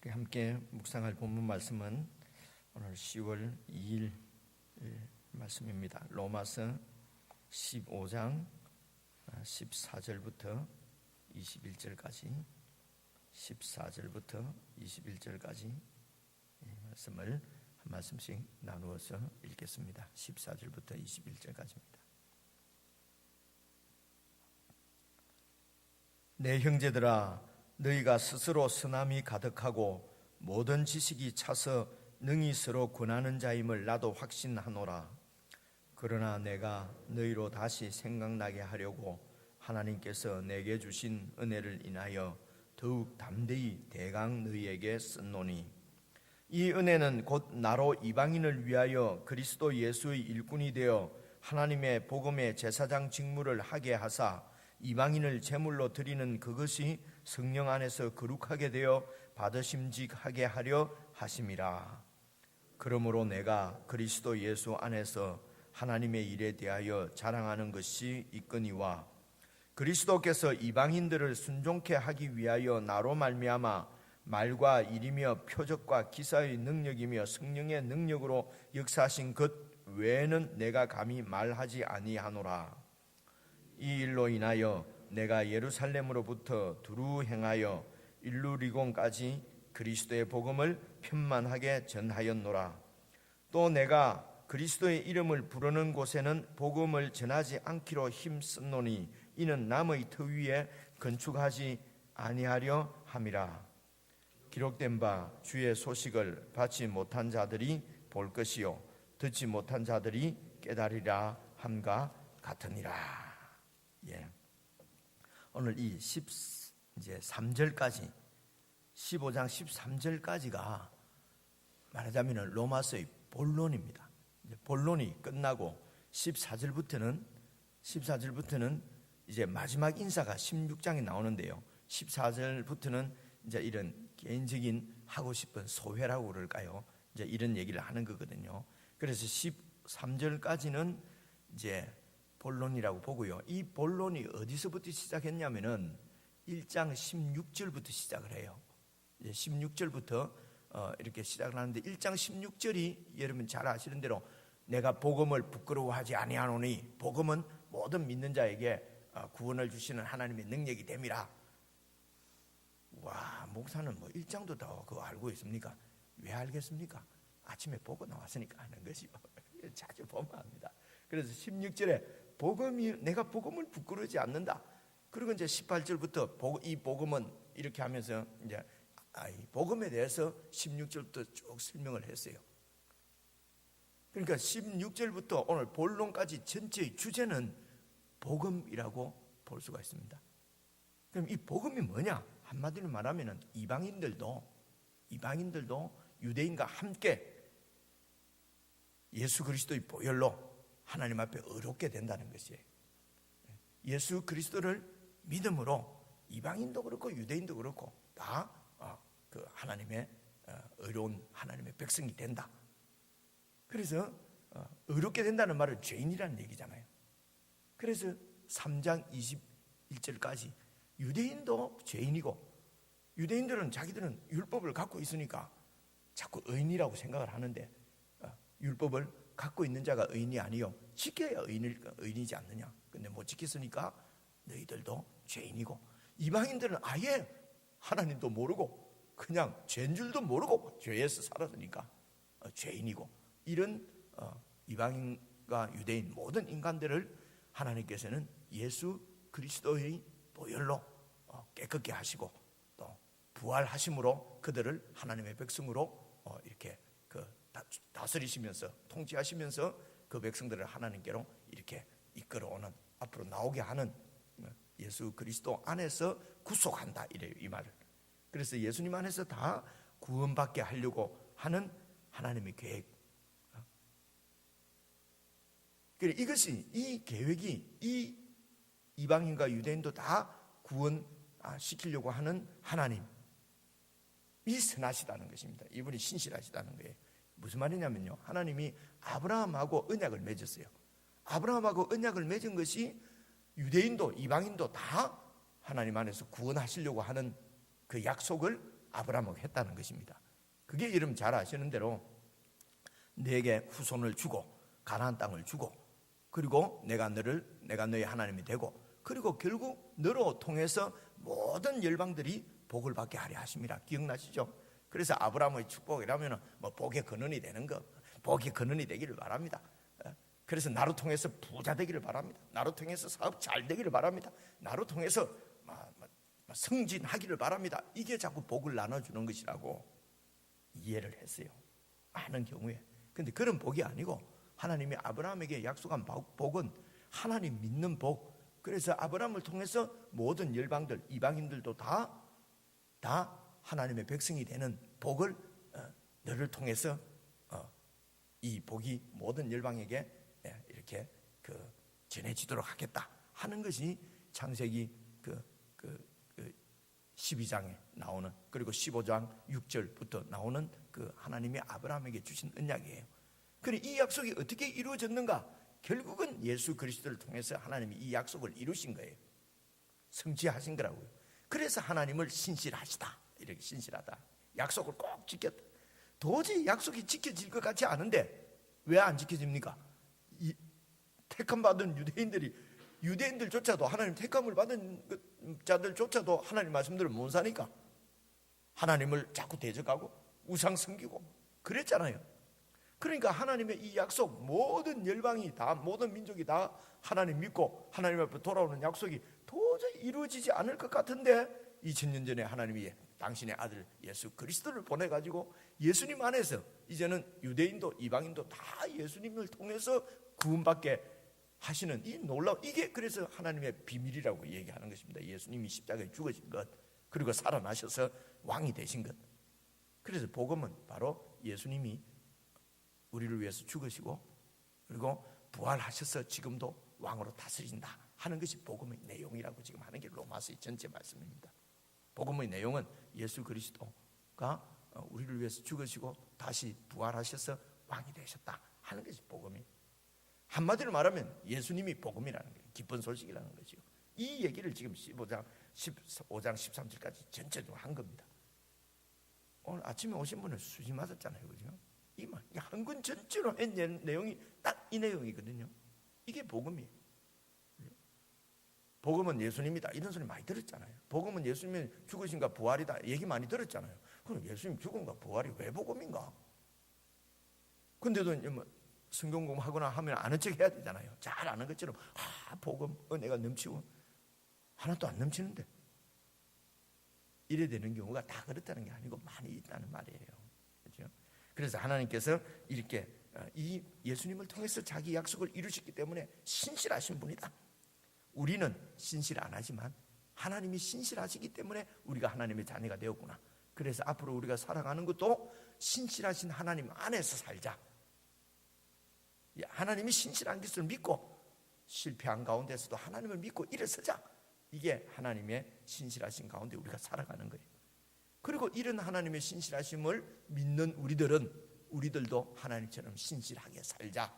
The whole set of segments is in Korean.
함께 묵상할 본문 말씀은 오늘 10월 2일 말씀입니다. 로마서 15장 14절부터 21절까지 14절부터 21절까지 말씀을 한 말씀씩 나누어서 읽겠습니다. 14절부터 21절까지입니다. 내 형제들아, 너희가 스스로 선함이 가득하고 모든 지식이 차서 능히 서로 권하는 자임을 나도 확신하노라. 그러나 내가 너희로 다시 생각나게 하려고 하나님께서 내게 주신 은혜를 인하여 더욱 담대히 대강 너희에게 썼노니, 이 은혜는 곧 나로 이방인을 위하여 그리스도 예수의 일꾼이 되어 하나님의 복음의 제사장 직무를 하게 하사 이방인을 제물로 드리는 그것이 성령 안에서 거룩하게 되어 받으심직하게 하려 하심이라. 그러므로 내가 그리스도 예수 안에서 하나님의 일에 대하여 자랑하는 것이 있거니와, 그리스도께서 이방인들을 순종케 하기 위하여 나로 말미암아 말과 일이며 표적과 기사의 능력이며 성령의 능력으로 역사하신 것 외에는 내가 감히 말하지 아니하노라. 이 일로 인하여 내가 예루살렘으로부터 두루 행하여 일루리곤까지 그리스도의 복음을 편만하게 전하였노라. 또 내가 그리스도의 이름을 부르는 곳에는 복음을 전하지 않기로 힘썼노니, 이는 남의 터 위에 건축하지 아니하려 함이라. 기록된 바 주의 소식을 받지 못한 자들이 볼 것이요 듣지 못한 자들이 깨달으리라 함과 같으니라. 오늘 이 13절까지 15장 13절까지가 말하자면 로마서의 본론입니다. 본론이 끝나고 14절부터는 이제 마지막 인사가 16장에 나오는데요. 14절부터는 이제 이런 개인적인 하고 싶은 소회라고 그럴까요? 이제 이런 얘기를 하는 거거든요. 그래서 13절까지는 이제 본론이라고 보고요. 이 본론이 어디서부터 시작했냐면은 1장 16절부터 시작을 해요. 이제 16절부터 이렇게 시작을 하는데, 1장 16절이 여러분 잘 아시는 대로 내가 복음을 부끄러워하지 아니하노니 복음은 모든 믿는 자에게 구원을 주시는 하나님의 능력이 됨이라. 와, 목사는 뭐 1장도 더 그거 알고 있습니까? 왜 알겠습니까? 아침에 보고 나왔으니까 아는 것이요. 자주 보면 압니다. 그래서 16절에 내가 복음을 부끄러워하지 않는다. 그리고 이제 18절부터 이 복음은 이렇게 하면서 이제 이 복음에 대해서 16절부터 쭉 설명을 했어요. 그러니까 16절부터 오늘 본론까지 전체의 주제는 복음이라고 볼 수가 있습니다. 그럼 이 복음이 뭐냐? 한마디로 말하면 이방인들도 유대인과 함께 예수 그리스도의 보혈로 하나님 앞에 의롭게 된다는 것이에요. 예수 그리스도를 믿음으로 이방인도 그렇고 유대인도 그렇고 다 그 하나님의 의로운 하나님의 백성이 된다. 그래서 의롭게 된다는 말은 죄인이라는 얘기잖아요. 그래서 3장 21절까지 유대인도 죄인이고, 유대인들은 자기들은 율법을 갖고 있으니까 자꾸 의인이라고 생각을 하는데, 율법을 갖고 있는 자가 의인이 아니요 지켜야 의인이지 않느냐. 근데 못 지켰으니까 너희들도 죄인이고, 이방인들은 아예 하나님도 모르고 그냥 죄인 줄도 모르고 죄에서 살았으니까 죄인이고, 이런 이방인과 유대인 모든 인간들을 하나님께서는 예수 그리스도의 보혈로 깨끗게 하시고 또 부활하심으로 그들을 하나님의 백성으로 이렇게 다스리시면서 통치하시면서 그 백성들을 하나님께로 이렇게 이끌어오는, 앞으로 나오게 하는, 예수 그리스도 안에서 구속한다 이래요, 이 말을. 그래서 예수님 안에서 다 구원받게 하려고 하는 하나님의 계획. 이것이, 이 계획이 이 이방인과 유대인도 다 구원시키려고 하는 하나님이 선하시다는 것입니다. 이분이 신실하시다는 거예요. 무슨 말이냐면요, 하나님이 아브라함하고 언약을 맺었어요. 아브라함하고 언약을 맺은 것이 유대인도 이방인도 다 하나님 안에서 구원하시려고 하는 그 약속을 아브라함에게 했다는 것입니다. 그게 여러분 잘 아시는 대로 내게 후손을 주고 가나안 땅을 주고 그리고 내가 너의 하나님이 되고 그리고 결국 너로 통해서 모든 열방들이 복을 받게 하려 하심이라. 기억나시죠? 그래서 아브라함의 축복이라면 뭐 복의 근원이 되는 거, 복의 근원이 되기를 바랍니다. 그래서 나로 통해서 부자 되기를 바랍니다. 나로 통해서 사업 잘 되기를 바랍니다. 나로 통해서 승진하기를 바랍니다. 이게 자꾸 복을 나눠주는 것이라고 이해를 했어요, 많은 경우에. 근데 그런 복이 아니고 하나님이 아브라함에게 약속한 복은 하나님 믿는 복. 그래서 아브라함을 통해서 모든 열방들, 이방인들도 다 하나님의 백성이 되는 복을 너를 통해서 이 복이 모든 열방에게 이렇게 전해지도록 하겠다 하는 것이 창세기 12장에 나오는, 그리고 15장 6절부터 나오는 그 하나님이 아브라함에게 주신 언약이에요. 그래, 이 약속이 어떻게 이루어졌는가? 결국은 예수 그리스도를 통해서 하나님이 이 약속을 이루신 거예요. 성취하신 거라고요. 그래서 하나님을 신실하시다, 이렇게 신실하다, 약속을 꼭 지켰다. 도저히 약속이 지켜질 것 같지 않은데 왜 안 지켜집니까? 이 택함받은 유대인들조차도, 하나님 택함을 받은 자들조차도 하나님 말씀대로 못 사니까 하나님을 자꾸 대적하고 우상 섬기고 그랬잖아요. 그러니까 하나님의 이 약속, 모든 열방이 다, 모든 민족이 다 하나님 믿고 하나님 앞에 돌아오는 약속이 도저히 이루어지지 않을 것 같은데 2000년 전에 하나님이 당신의 아들 예수 그리스도를 보내가지고 예수님 안에서 이제는 유대인도 이방인도 다 예수님을 통해서 구원받게 하시는 이 놀라운, 이게 그래서 하나님의 비밀이라고 얘기하는 것입니다. 예수님이 십자가에 죽으신 것, 그리고 살아나셔서 왕이 되신 것. 그래서 복음은 바로 예수님이 우리를 위해서 죽으시고 그리고 부활하셔서 지금도 왕으로 다스린다 하는 것이 복음의 내용이라고 지금 하는 게 로마서의 전체 말씀입니다. 복음의 내용은 예수 그리스도가 우리를 위해서 죽으시고 다시 부활하셔서 왕이 되셨다 하는 것이 복음이에요. 한마디로 말하면 예수님이 복음이라는 거예요. 기쁜 소식이라는 거죠. 이 얘기를 지금 15장 13절까지 전체적으로 한 겁니다. 오늘 아침에 오신 분은 수지 맞았잖아요, 그죠? 이 한 권 전체로 한 내용이 딱 이 내용이거든요. 이게 복음이에요. 복음은 예수님이다, 이런 소리 많이 들었잖아요. 복음은 예수님이 죽으신가 부활이다, 얘기 많이 들었잖아요. 그럼 예수님 죽음과 부활이 왜 복음인가? 근데도 뭐 성경 공부하거나 하면 아는 척 해야 되잖아요. 잘 아는 것처럼 복음, 은혜가 넘치고 하나도 안 넘치는데 이래 되는 경우가 다 그렇다는 게 아니고 많이 있다는 말이에요. 그렇죠? 그래서 하나님께서 이렇게 이 예수님을 통해서 자기 약속을 이루셨기 때문에 신실하신 분이다. 우리는 신실 안 하지만 하나님이 신실하시기 때문에 우리가 하나님의 자녀가 되었구나. 그래서 앞으로 우리가 살아가는 것도 신실하신 하나님 안에서 살자. 하나님이 신실한 것을 믿고 실패한 가운데서도 하나님을 믿고 일어서자. 이게 하나님의 신실하신 가운데 우리가 살아가는 거예요. 그리고 이런 하나님의 신실하심을 믿는 우리들도 하나님처럼 신실하게 살자.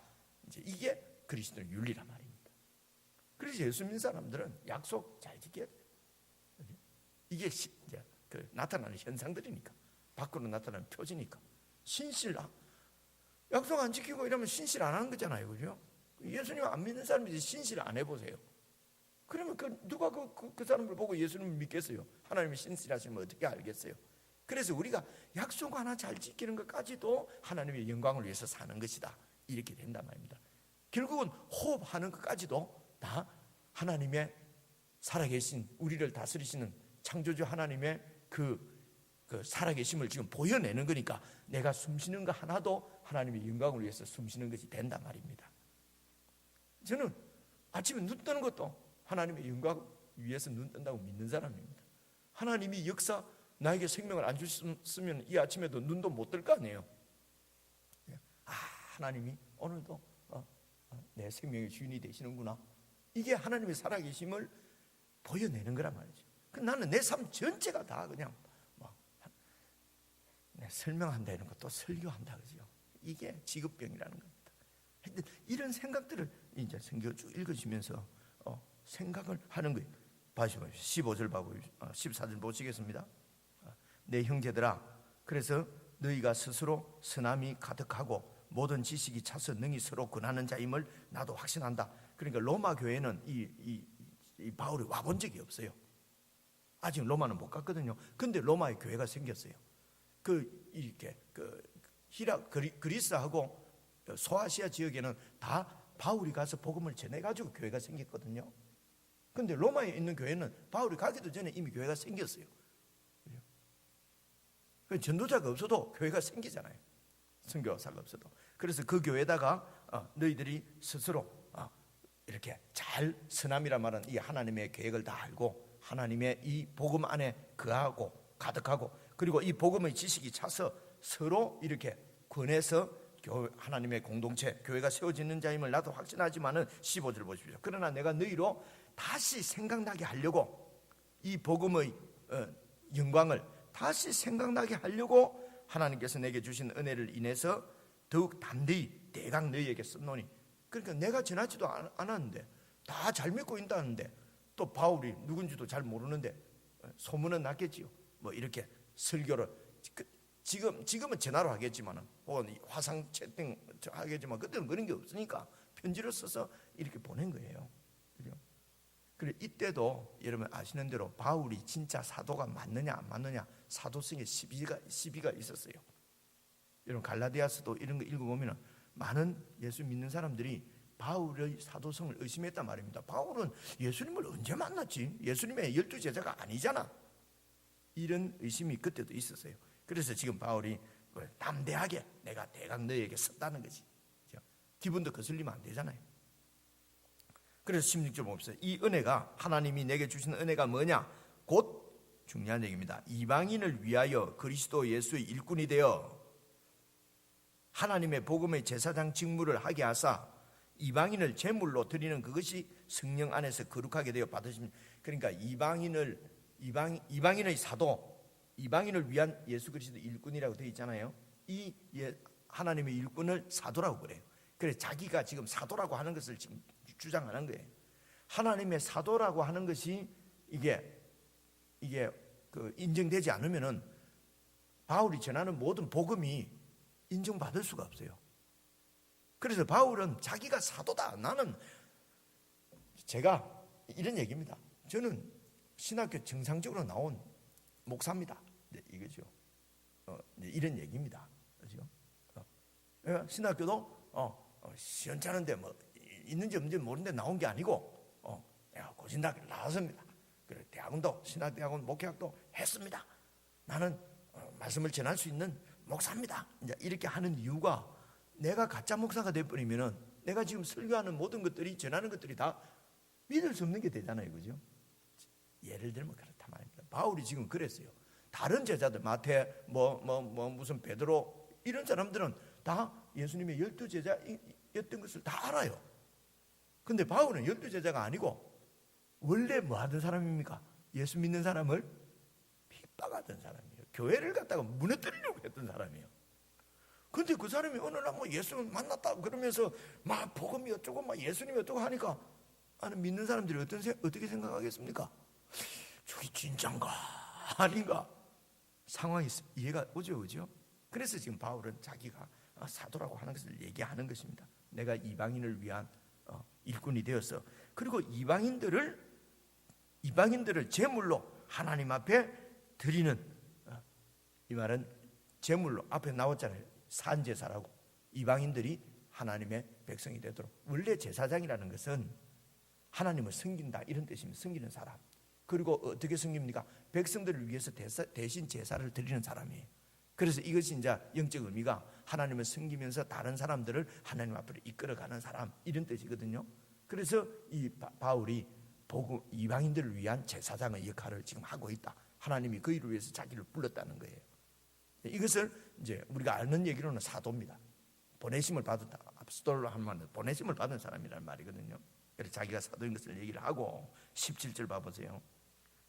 이제 이게 그리스도의 윤리란 말입니다. 그래서 예수 믿는 사람들은 약속 잘 지켜야 돼요. 이게 이제 나타나는 현상들이니까, 밖으로 나타나는 표지니까. 약속 안 지키고 이러면 신실 안 하는 거잖아요, 그죠? 예수님 안 믿는 사람이 신실 안 해보세요. 그러면 누가 그 사람을 보고 예수님을 믿겠어요? 하나님의 신실하심을 어떻게 알겠어요? 그래서 우리가 약속 하나 잘 지키는 것까지도 하나님의 영광을 위해서 사는 것이다, 이렇게 된단 말입니다. 결국은 호흡하는 것까지도 다 하나님의 살아계신, 우리를 다스리시는 창조주 하나님의 그 살아계심을 지금 보여내는 거니까 내가 숨쉬는 거 하나도 하나님의 영광을 위해서 숨쉬는 것이 된단 말입니다. 저는 아침에 눈 뜨는 것도 하나님의 영광 위해서 눈 뜬다고 믿는 사람입니다. 하나님이 역사 나에게 생명을 안 주셨으면 이 아침에도 눈도 못 뜰 거 아니에요. 하나님이 오늘도 내 생명의 주인이 되시는구나. 이게 하나님의 살아계심을 보여내는 거란 말이죠. 나는 내 삶 전체가 다 그냥 설명한다는 것도 설교한다, 그죠? 이게 직업병이라는 겁니다. 이런 생각들을 이제 성경 쭉 읽으시면서 생각을 하는 거예요. 15절 14절 보시겠습니다. 내 형제들아, 그래서 너희가 스스로 선함이 가득하고 모든 지식이 차서 능히 서로 권하는 자임을 나도 확신한다. 그러니까 로마 교회는 이 바울이 와본 적이 없어요. 아직 로마는 못 갔거든요. 근데 로마에 교회가 생겼어요. 이렇게 그리스하고 소아시아 지역에는 다 바울이 가서 복음을 전해가지고 교회가 생겼거든요. 근데 로마에 있는 교회는 바울이 가기도 전에 이미 교회가 생겼어요. 전도자가 없어도 교회가 생기잖아요. 선교사가 없어도. 그래서 그 교회에다가 너희들이 스스로 이렇게 잘, 선함이란 말은 이 하나님의 계획을 다 알고 하나님의 이 복음 안에 거하고 가득하고, 그리고 이 복음의 지식이 차서 서로 이렇게 권해서 하나님의 공동체, 교회가 세워지는 자임을 나도 확신하지만은 15절 보십시오. 그러나 내가 너희로 다시 생각나게 하려고, 이 복음의 영광을 다시 생각나게 하려고 하나님께서 내게 주신 은혜를 인해서 더욱 담대히 대강 너희에게 썼노니. 그러니까 내가 전하지도 않았는데, 다 잘 믿고 있다는데, 또 바울이 누군지도 잘 모르는데 소문은 났겠지요. 뭐 이렇게 설교를 지금은 전화로 하겠지만, 혹은 화상 채팅 하겠지만, 그때는 그런 게 없으니까 편지를 써서 이렇게 보낸 거예요. 그죠? 그래, 이때도 여러분 아시는 대로 바울이 진짜 사도가 맞느냐 안 맞느냐 사도성에 시비가 있었어요. 여러분 갈라디아서도 이런 거 읽어보면 많은 예수 믿는 사람들이 바울의 사도성을 의심했단 말입니다. 바울은 예수님을 언제 만났지? 예수님의 12제자가 아니잖아. 이런 의심이 그때도 있었어요. 그래서 지금 바울이 담대하게 내가 대강 너희에게 썼다는 거지. 기분도 거슬리면 안 되잖아요. 그래서 16절 봅시다. 이 은혜가, 하나님이 내게 주신 은혜가 뭐냐? 곧 중요한 얘기입니다. 이방인을 위하여 그리스도 예수의 일꾼이 되어 하나님의 복음의 제사장 직무를 하게 하사 이방인을 제물로 드리는 그것이 성령 안에서 거룩하게 되어 받으십니다. 그러니까 이방인의 사도, 이방인을 위한 예수 그리스도 일꾼이라고 되어 있잖아요. 이 하나님의 일꾼을 사도라고 그래요. 그래서 자기가 지금 사도라고 하는 것을 지금 주장하는 거예요. 하나님의 사도라고 하는 것이 이게 인정되지 않으면은 바울이 전하는 모든 복음이 인정받을 수가 없어요. 그래서 바울은 자기가 사도다. 나는, 제가 이런 얘기입니다. 저는 신학교 정상적으로 나온 목사입니다. 네, 이거죠. 이런 얘기입니다. 그렇죠? 신학교도 시원찮은데 뭐 있는지 없는지 모르는데 나온 게 아니고 고진대학교 나왔습니다. 그래, 대학원도, 신학대학원, 목회학도 했습니다. 나는 말씀을 전할 수 있는 목사입니다. 이제 이렇게 하는 이유가, 내가 가짜 목사가 돼버리면은 내가 지금 설교하는 모든 것들이, 전하는 것들이 다 믿을 수 없는 게 되잖아요. 그죠? 예를 들면 그렇단 말입니다. 바울이 지금 그랬어요. 다른 제자들, 마태, 무슨 베드로, 이런 사람들은 다 예수님의 12제자였던 것을 다 알아요. 근데 바울은 12제자가 아니고 원래 뭐 하던 사람입니까? 예수 믿는 사람을 핍박하던 사람이에요. 교회를 갖다가 무너뜨리려고 했던 사람이에요. 근데 그 사람이 어느 날 뭐 예수를 만났다 그러면서 막 복음이 어쩌고 막 예수님이 어쩌고 하니까 믿는 사람들이 어떻게 생각하겠습니까? 저기 진짠가 아닌가? 상황이 이해가 오죠. 그래서 지금 바울은 자기가 사도라고 하는 것을 얘기하는 것입니다. 내가 이방인을 위한 일꾼이 되어서, 그리고 이방인들을 제물로 하나님 앞에 드리는, 이 말은 제물로 앞에 나왔잖아요. 산제사라고. 이방인들이 하나님의 백성이 되도록. 원래 제사장이라는 것은 하나님을 섬긴다 이런 뜻입니다. 섬기는 사람. 그리고 어떻게 섬깁니까? 백성들을 위해서 대신 제사를 드리는 사람이에요. 그래서 이것이 이제 영적 의미가 하나님을 섬기면서 다른 사람들을 하나님 앞으로 이끌어가는 사람, 이런 뜻이거든요. 그래서 이 바울이 이방인들을 위한 제사장의 역할을 지금 하고 있다. 하나님이 그 일을 위해서 자기를 불렀다는 거예요. 이것을 이제 우리가 아는 얘기로는 사도입니다. 보내심을 받았다. 아포스톨로 하는 말은 보내심을 받은 사람이라는 말이거든요. 그래서 자기가 사도인 것을 얘기를 하고 17절 봐보세요.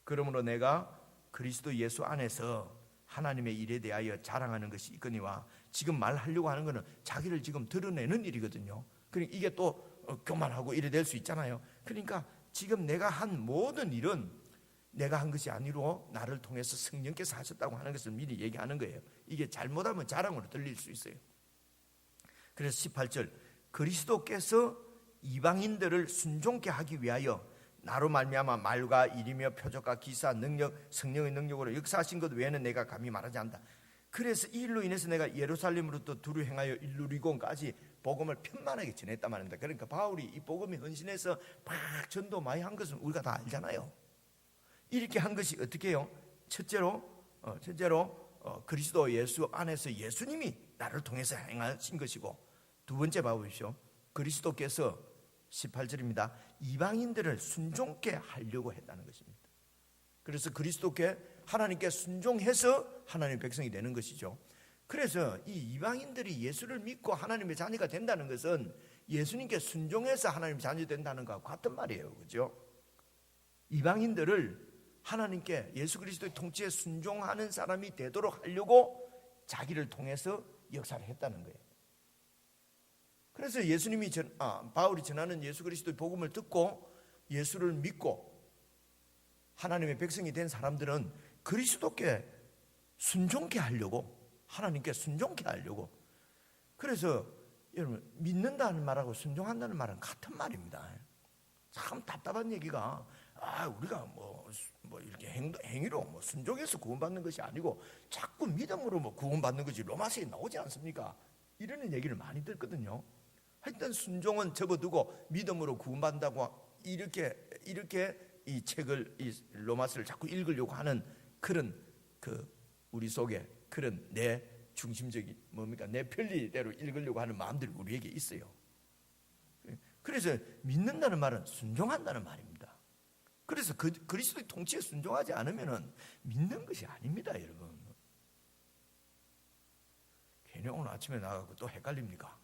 그러므로 내가 그리스도 예수 안에서 하나님의 일에 대하여 자랑하는 것이 있거니와, 지금 말하려고 하는 것은 자기를 지금 드러내는 일이거든요. 그러니까 이게 또 교만하고 이래 될 수 있잖아요. 그러니까 지금 내가 한 모든 일은 내가 한 것이 아니로 나를 통해서 성령께서 하셨다고 하는 것을 미리 얘기하는 거예요. 이게 잘못하면 자랑으로 들릴 수 있어요. 그래서 18절, 그리스도께서 이방인들을 순종케 하기 위하여 나로 말미암아 말과 일이며 표적과 기사, 능력, 성령의 능력으로 역사하신 것 외에는 내가 감히 말하지 않는다. 그래서 이 일로 인해서 내가 예루살렘으로부터 두루 행하여 일루리곤까지 복음을 편만하게 전했단 말입니다. 그러니까 바울이 이 복음에 헌신해서 막 전도 많이 한 것은 우리가 다 알잖아요. 이렇게 한 것이 어떻게 해요? 첫째로 그리스도 예수 안에서 예수님이 나를 통해서 행하신 것이고, 두 번째 봐보십시오. 그리스도께서 18절입니다. 이방인들을 순종케 하려고 했다는 것입니다. 그래서 그리스도께 하나님께 순종해서 하나님의 백성이 되는 것이죠. 그래서 이 이방인들이 예수를 믿고 하나님의 자녀가 된다는 것은 예수님께 순종해서 하나님의 자녀 된다는 것과 같은 말이에요. 그죠? 이방인들을 하나님께 예수 그리스도의 통치에 순종하는 사람이 되도록 하려고 자기를 통해서 역사를 했다는 거예요. 그래서 바울이 전하는 예수 그리스도의 복음을 듣고 예수를 믿고 하나님의 백성이 된 사람들은 그리스도께 순종케 하려고, 하나님께 순종케 하려고. 그래서 여러분, 믿는다는 말하고 순종한다는 말은 같은 말입니다. 참 답답한 얘기가, 우리가 뭐 이렇게 행위로 순종해서 구원받는 것이 아니고 자꾸 믿음으로 구원받는 것이 로마서에 나오지 않습니까? 이러는 얘기를 많이 듣거든요. 하여튼 순종은 접어두고 믿음으로 구원받는다고 이렇게 이 책을, 이 로마서를 자꾸 읽으려고 하는 그런 우리 속에 그런 내 중심적인 내 편리대로 읽으려고 하는 마음들이 우리에게 있어요. 그래서 믿는다는 말은 순종한다는 말입니다. 그래서 그리스도의 통치에 순종하지 않으면 믿는 것이 아닙니다, 여러분. 괜히 오늘 아침에 나가고 또 헷갈립니까?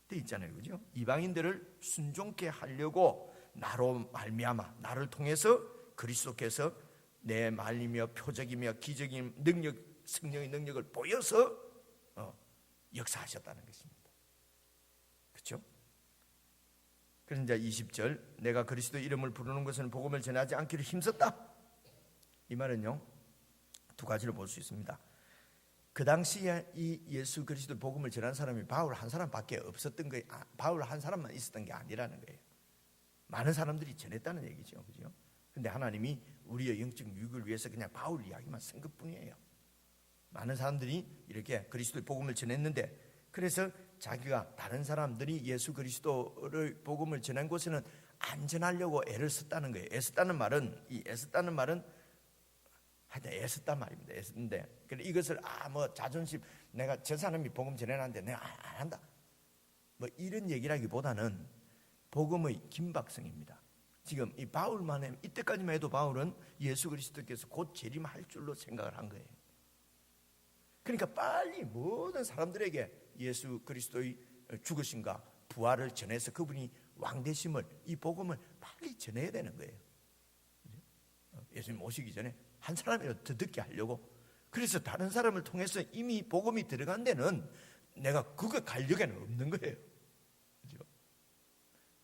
때 있잖아요, 그죠? 이방인들을 순종케 하려고 나로 말미암아, 나를 통해서 그리스도께서 내 말이며 표적이며 기적인 능력, 성령의 능력을 보여서 역사하셨다는 것입니다. 그렇죠? 그래서 이제 20절, 내가 그리스도 이름을 부르는 것은 복음을 전하지 않기를 힘썼다. 이 말은요, 두 가지로 볼 수 있습니다. 그 당시에 이 예수 그리스도 복음을 전한 사람이 바울 한 사람밖에 없었던 거예요. 바울 한 사람만 있었던 게 아니라는 거예요. 많은 사람들이 전했다는 얘기죠, 그죠? 근데 하나님이 우리의 영적 유익을 위해서 그냥 바울 이야기만 쓴 것뿐이에요. 많은 사람들이 이렇게 그리스도의 복음을 전했는데, 그래서 자기가 다른 사람들이 예수 그리스도를 복음을 전한 곳에는 안전하려고 애를 썼다는 거예요. 애썼다는 말은 하여튼 애썼단 말입니다. 애썼는데, 이것을 자존심, 내가 저 사람이 복음 전해놨는데 내가 안 한다, 이런 얘기라기보다는 복음의 긴박성입니다. 지금 이 바울만 이때까지만 해도 바울은 예수 그리스도께서 곧 재림할 줄로 생각을 한 거예요. 그러니까 빨리 모든 사람들에게 예수 그리스도의 죽으심과 부활을 전해서 그분이 왕되심을, 이 복음을 빨리 전해야 되는 거예요. 예수님 오시기 전에 한 사람이라도 더 듣게 하려고. 그래서 다른 사람을 통해서 이미 복음이 들어간 데는 내가 그거 갈 여기는 없는 거예요. 그렇죠?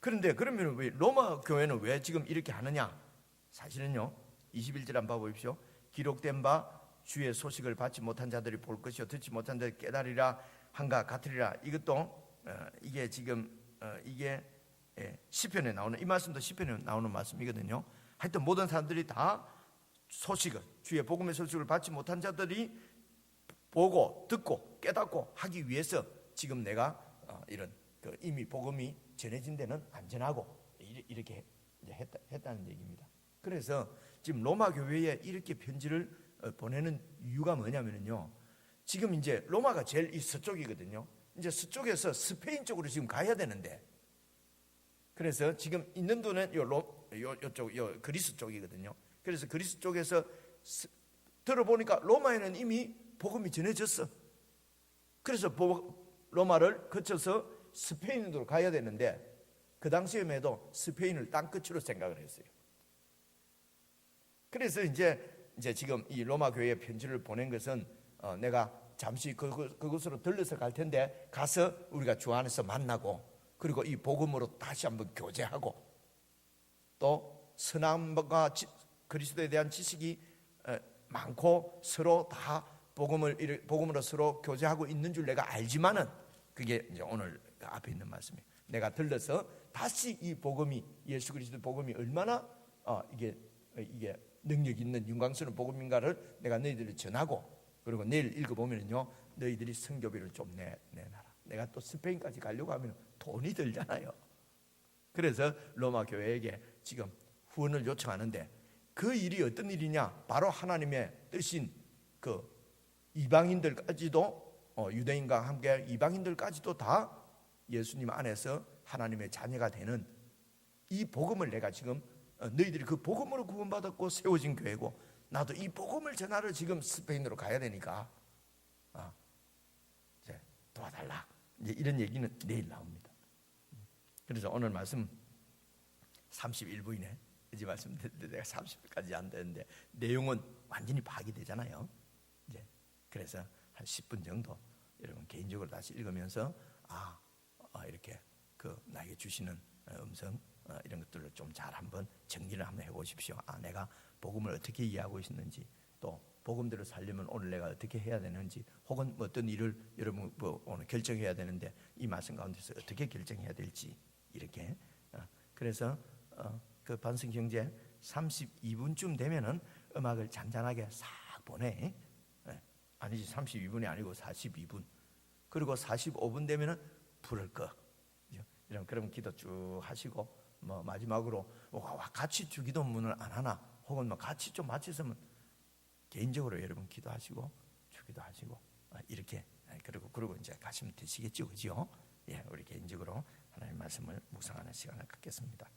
그런데 그러면 왜 로마 교회는 왜 지금 이렇게 하느냐? 사실은요, 21절 한번 봐보십시오. 기록된 바 주의 소식을 받지 못한 자들이 볼 것이요 듣지 못한 자들이 깨달으리라 한가 같으리라. 이것도 이게 지금 이게 시편에 나오는, 이 말씀도 시편에 나오는 말씀이거든요. 하여튼 모든 사람들이 다 소식을, 주의 복음의 소식을 받지 못한 자들이 보고 듣고 깨닫고 하기 위해서 지금 내가 이런 이미 복음이 전해진 데는 안전하고 이렇게 했다는 얘기입니다. 그래서 지금 로마 교회에 이렇게 편지를 보내는 이유가 뭐냐면요, 지금 이제 로마가 제일 서쪽이거든요. 이제 서쪽에서 스페인 쪽으로 지금 가야 되는데, 그래서 지금 있는 도는 요쪽 그리스 쪽이거든요. 그래서 그리스 쪽에서 들어보니까 로마에는 이미 복음이 전해졌어. 그래서 로마를 거쳐서 스페인으로 가야 되는데, 그 당시에도 스페인을 땅끝으로 생각을 했어요. 그래서 이제 지금 이 로마 교회에 편지를 보낸 것은 내가 잠시 그곳으로 들러서 갈 텐데 가서 우리가 주 안에서 만나고, 그리고 이 복음으로 다시 한번 교제하고, 또 선함과 그리스도에 대한 지식이 많고 서로 다 복음으로 서로 교제하고 있는 줄 내가 알지만은 그게 이제 오늘 앞에 있는 말씀이에요. 내가 들러서 다시 이 복음이 예수 그리스도 복음이 얼마나 이게 능력 있는 영광스러운 복음인가를 내가 너희들이 전하고, 그리고 내일 읽어보면요 너희들이 선교비를 좀 내놔라. 내가 또 스페인까지 가려고 하면 돈이 들잖아요. 그래서 로마 교회에게 지금 후원을 요청하는데, 그 일이 어떤 일이냐, 바로 하나님의 뜻인 그 이방인들까지도 유대인과 함께 이방인들까지도 다 예수님 안에서 하나님의 자녀가 되는 이 복음을 내가 지금 너희들이 그 복음으로 구원받았고 세워진 교회고, 나도 이 복음을 전하러 지금 스페인으로 가야 되니까 이제 도와달라. 이제 이런 얘기는 내일 나옵니다. 그래서 오늘 말씀 31부이네. 이제 말씀드렸는데 내가 30분까지 안 되는데 내용은 완전히 파악이 되잖아요. 이제 그래서 한 10분 정도 여러분 개인적으로 다시 읽으면서 이렇게 그 나에게 주시는 음성 이런 것들을 좀 잘 한번 정리를 한번 해보십시오. 내가 복음을 어떻게 이해하고 있는지, 또 복음대로 살려면 오늘 내가 어떻게 해야 되는지, 혹은 어떤 일을 여러분 오늘 결정해야 되는데 이 말씀 가운데서 어떻게 결정해야 될지, 이렇게 그래서 그 반성 형제 32분쯤 되면은 음악을 잔잔하게 싹 보내. 아니지, 32분이 아니고 42분. 그리고 45분 되면은 불을 꺼. 그럼 기도 쭉 하시고, 마지막으로 같이 주기도문을 안 하나, 혹은 같이 좀 마치서면 개인적으로 여러분 기도하시고 주기도 하시고 이렇게, 그리고 이제 가시면 되시겠죠, 그죠? 우리 개인적으로 하나님 말씀을 묵상하는 시간을 갖겠습니다.